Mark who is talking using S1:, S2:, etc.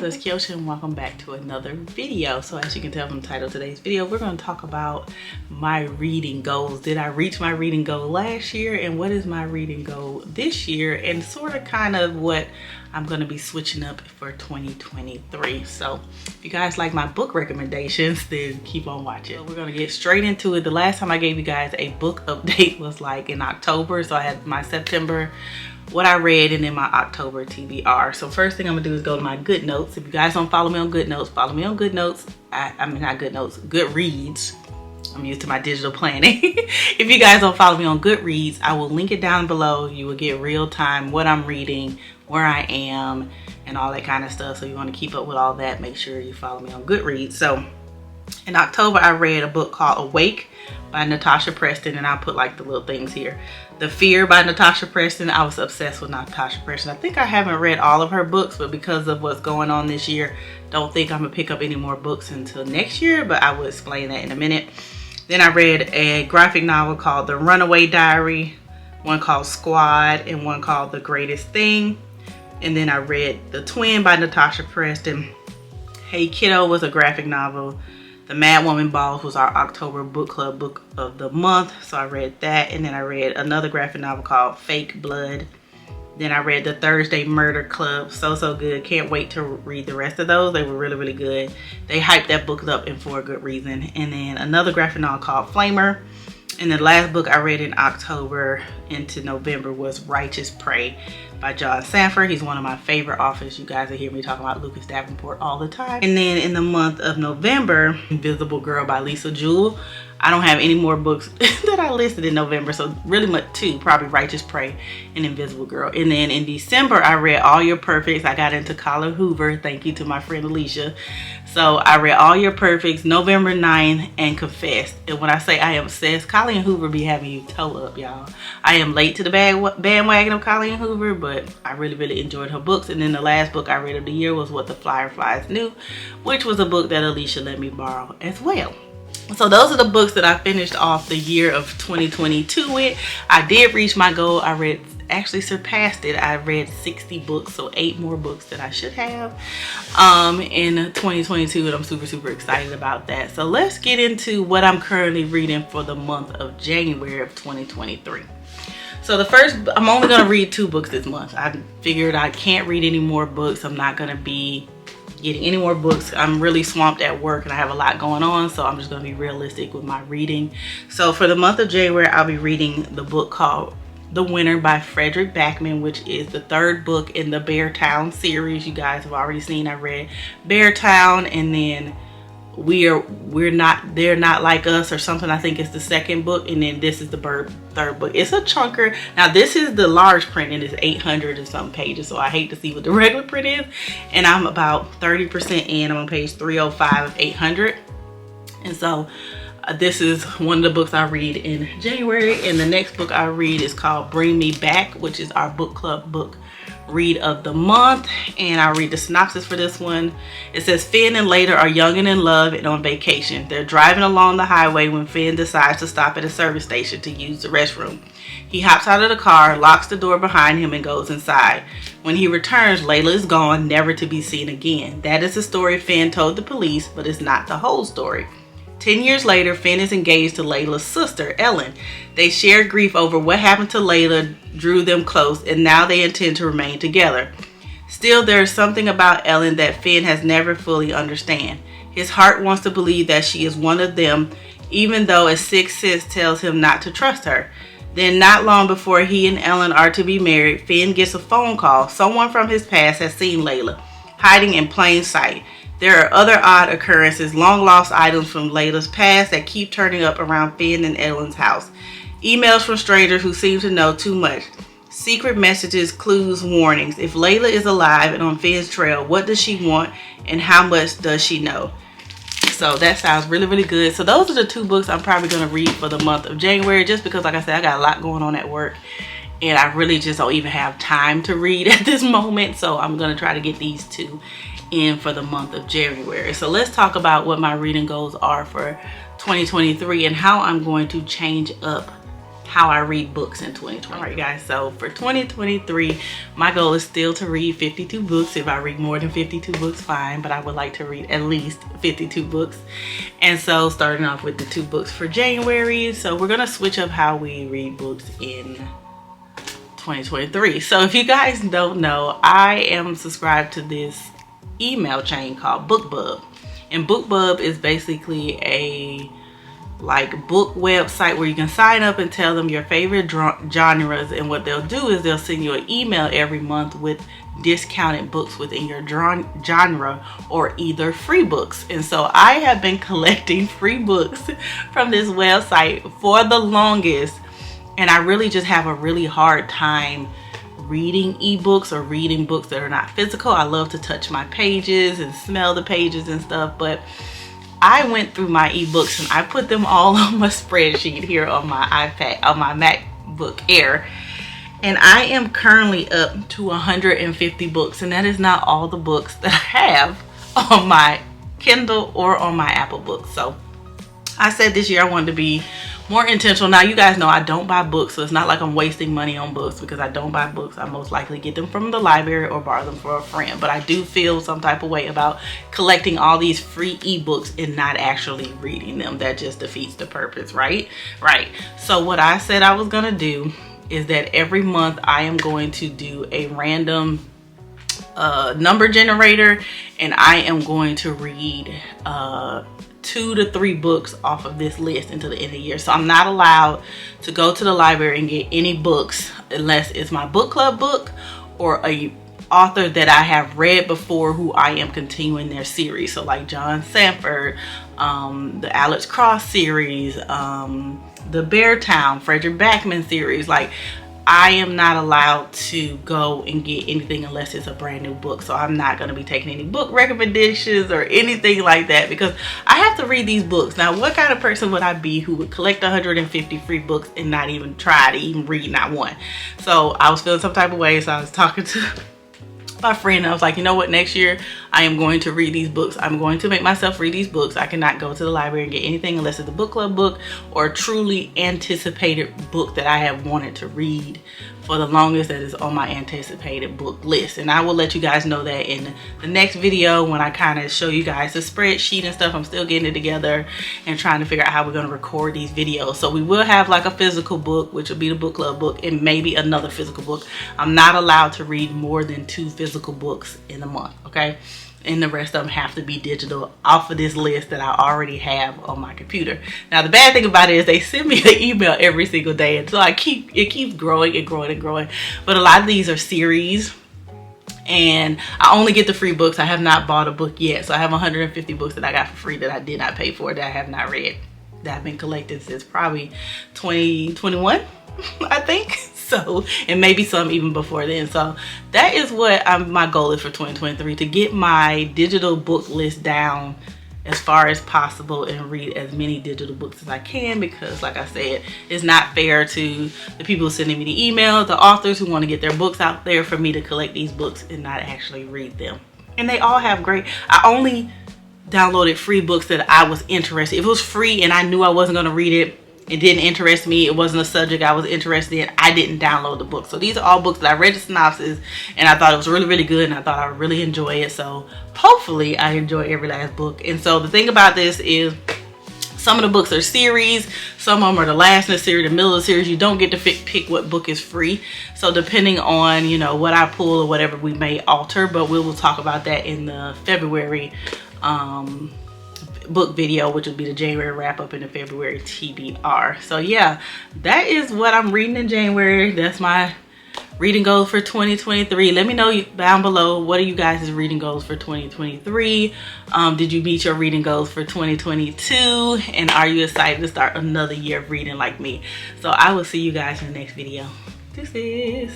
S1: so it's Kyosha and welcome back to another video. So as you can tell from the title of today's video, we're going to talk about my reading goals. Did I reach my reading goal last year, and what is my reading goal this year, and sort of kind of what I'm going to be switching up for 2023. So if you guys like my book recommendations, then keep on watching. So we're going to get straight into it. The last time I gave you guys a book update was like in October. So I had my September, what I read, and then my October TBR. So first thing I'm gonna do is go to my good notes. If you guys don't follow me on good notes, follow me on good notes. I mean not good notes, Goodreads. I'm used to my digital planning. If you guys don't follow me on Goodreads, I will link it down below. You will get real time what I'm reading, where I am, and all that kind of stuff. So you want to keep up with all that, make sure you follow me on Goodreads. So in October, I read a book called Awake by Natasha Preston, and I'll put like the little things here. The Fear by Natasha Preston. I was obsessed with Natasha Preston. I think I haven't read all of her books, but because of what's going on this year, don't think I'm gonna pick up any more books until next year, but I will explain that in a minute. Then I read a graphic novel called The Runaway Diary, one called Squad, and one called The Greatest Thing. And then I read The Twin by Natasha Preston. Hey Kiddo was a graphic novel. The Mad Woman Balls was our October book club book of the month, so I read that. And then I read another graphic novel called Fake Blood. Then I read The Thursday Murder Club. So good. Can't wait to read the rest of those. They were really good. They hyped that book up, and for a good reason. And then another graphic novel called Flamer. And the last book I read in October into November was Righteous Prey by Sanford. He's one of my favorite authors. You guys will hear me talking about Lucas Davenport all the time. And then in the month of November, Invisible Girl by Lisa Jewell. I don't have any more books that I listed in November, so really much two, probably Righteous Prey and Invisible Girl. And then in December, I read All Your Perfects. I got into Colleen Hoover, thank you to my friend Alicia. So I read All Your Perfects, November 9th, and Confessed. And when I say I am obsessed, Colleen Hoover be having you toe up, y'all. I am late to the bandwagon of Colleen Hoover, but I really enjoyed her books. And then the last book I read of the year was What the Fireflies Knew, which was a book that Alicia let me borrow as well. So those are the books that I finished off the year of 2022 with. I did reach my goal. I actually surpassed it. I read 60 books, so 8 more books that I should have in 2022, and I'm super excited about that. So let's get into what I'm currently reading for the month of January of 2023. So I'm only gonna read 2 books this month. I figured I can't read any more books. I'm not gonna be getting any more books. I'm really swamped at work and I have a lot going on, so I'm just going to be realistic with my reading. So for the month of January, I'll be reading the book called The Winner by Frederick Backman, which is the 3rd book in the Bear Town series. You guys have already seen I read Bear Town, and then They're Not Like Us or something. I think it's the 2nd book, and then this is the 3rd book. It's a chunker. Now this is the large print and it's 800 and some pages, so I hate to see what the regular print is. And I'm about 30% in. I'm on page 305 of 800. And so this is one of the books I read in January. And the next book I read is called Bring Me Back, which is our book club book read of the month. And I'll read the synopsis for this one. It says, Finn and Layla are young and in love and on vacation. They're driving along the highway when Finn decides to stop at a service station to use the restroom. He hops out of the car, locks the door behind him, and goes inside. When he returns, Layla is gone, never to be seen again. That is the story Finn told the police, but it's not the whole story. 10 years later, Finn is engaged to Layla's sister, Ellen. They share grief over what happened to Layla drew them close, and now they intend to remain together. Still, there is something about Ellen that Finn has never fully understand. His heart wants to believe that she is one of them, even though a sixth sense tells him not to trust her. Then, not long before he and Ellen are to be married, Finn gets a phone call. Someone from his past has seen Layla, hiding in plain sight. There are other odd occurrences, long lost items from Layla's past that keep turning up around Finn and Ellen's house. Emails from strangers who seem to know too much. Secret messages, clues, warnings. If Layla is alive and on Finn's trail, what does she want and how much does she know? So that sounds really good. So those are the 2 books I'm probably going to read for the month of January, just because, like I said, I got a lot going on at work and I really just don't even have time to read at this moment. So I'm going to try to get these 2 in for the month of January. So let's talk about what my reading goals are for 2023 and how I'm going to change up how I read books in 2020. All right, guys, so for 2023, my goal is still to read 52 books. If I read more than 52 books, fine, but I would like to read at least 52 books. And so starting off with the 2 books for January. So we're gonna switch up how we read books in 2023. So if you guys don't know, I am subscribed to this email chain called BookBub. And BookBub is basically a book website where you can sign up and tell them your favorite genres, and what they'll do is they'll send you an email every month with discounted books within your genre or either free books. And so I have been collecting free books from this website for the longest, and I really just have a really hard time reading ebooks or reading books that are not physical. I love to touch my pages and smell the pages and stuff, but I went through my ebooks and I put them all on my spreadsheet here on my iPad, on my MacBook Air. And I am currently up to 150 books. And that is not all the books that I have on my Kindle or on my Apple Books. So I said this year I wanted to be more intentional. Now, you guys know I don't buy books, so it's not like I'm wasting money on books because I don't buy books. I most likely get them from the library or borrow them from a friend. But I do feel some type of way about collecting all these free ebooks and not actually reading them. That just defeats the purpose, right? Right. So what I said I was gonna do is that every month I am going to do a random number generator, and I am going to read 2 to 3 books off of this list until the end of the year. So I'm not allowed to go to the library and get any books unless it's my book club book or a author that I have read before who I am continuing their series. So like John Sanford, the Alex Cross series, the Beartown, Frederick Backman series. Like, I am not allowed to go and get anything unless it's a brand new book. So I'm not going to be taking any book recommendations or anything like that because I have to read these books. Now, what kind of person would I be who would collect 150 free books and not even try to even read not one? So I was feeling some type of way. So I was talking to my friend and I was like, you know what, next year I am going to read these books. I'm going to make myself read these books. I cannot go to the library and get anything unless it's a book club book or a truly anticipated book that I have wanted to read for the longest, that is on my anticipated book list. And I will let you guys know that in the next video when I kind of show you guys the spreadsheet and stuff. I'm still getting it together and trying to figure out how we're going to record these videos. So we will have like a physical book, which will be the book club book, and maybe another physical book. I'm not allowed to read more than 2 physical books in a month, okay? And the rest of them have to be digital off of this list that I already have on my computer. Now, the bad thing about it is they send me an email every single day, and so it keeps growing and growing and growing. But a lot of these are series, and I only get the free books. I have not bought a book yet, so I have 150 books that I got for free that I did not pay for, that I have not read, that I've been collecting since probably 2021, I think. So, and maybe some even before then. So that is what my goal is for 2023, to get my digital book list down as far as possible and read as many digital books as I can, because like I said, it's not fair to the people sending me the email, the authors who want to get their books out there, for me to collect these books and not actually read them. And they all have great, I only downloaded free books that I was interested. If it was free and I knew I wasn't going to read it, it didn't interest me, it wasn't a subject I was interested in, I didn't download the book. So these are all books that I read the synopsis and I thought it was really, really good, and I thought I would really enjoy it. So hopefully I enjoy every last book. And so the thing about this is, some of the books are series, some of them are the last in the series, the middle of the series. You don't get to pick what book is free. So depending on, you know, what I pull or whatever, we may alter, but we will talk about that in the February book video, which will be the January wrap up in the February TBR. So yeah, that is what I'm reading in January. That's my reading goals for 2023. Let me know down below, what are you guys' reading goals for 2023? Did you meet your reading goals for 2022? And are you excited to start another year of reading like me? So I will see you guys in the next video. Deuces.